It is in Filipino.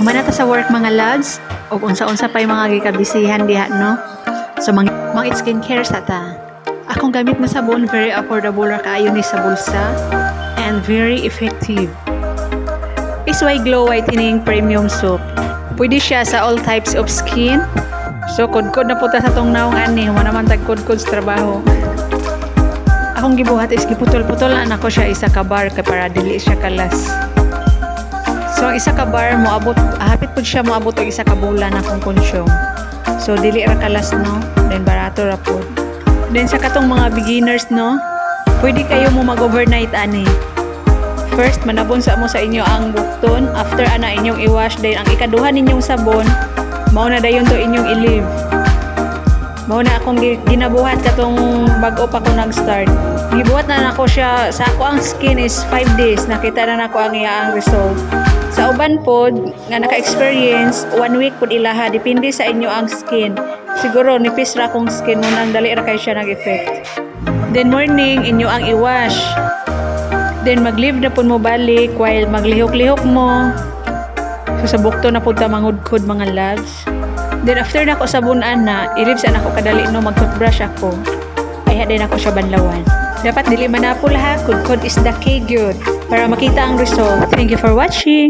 Humana ta sa work mga lads, o unsa-unsa pa yung mga gikabisihan diha, no? So, mga skincare sa ta. Akong gamit na sabon, very affordable ra kaayo ni sa bulsa, and very effective. Isway Glow Whitening Premium Soap. Pwede siya sa all types of skin. So, kod-kod na puta sa tong naong ani, wala naman tag-kod-kod sa trabaho. Akong gibuhat is giputol-putol na ako siya isa ka bar kay para dili siya kalas. So, isa ka bar moabot, hapit pud siya moabot og isa ka bulan akong konsyum. So, dili ra kalas, no? Then barato ra pud. Then sa katong mga beginners, no? Pwede kayo mo mag-overnight ani. First, manabon sa mo sa inyo ang bukton. After ana inyong i-wash, then ang ikaduha ninyong sabon, mao na dayon to inyong i-leave. Mao na akong ginabuhat katong bag-o pa ko nag-start. Gibuhat na nako siya sa ako ang skin is 5 days. Nakita na nako ang iyaang result. Sa uban pod nga naka-experience, 1 week pod ilaha, depende sa inyo ang skin. Siguro nipis ra akong skin mo nang dali ra kay siya nag-effect. Then morning inyo ang i-wash. Then mag-leave na po mo balik while maglihok-lihok mo. So sa bukto na po ta mangudkod mga loves. Then after na ako sabunan na, i-leave sa ako kadali no mag-toothbrush ako. Ay din ako siya banlawan. Dapat dili manapol ha, kudkod is the key good para makita ang result. Thank you for watching.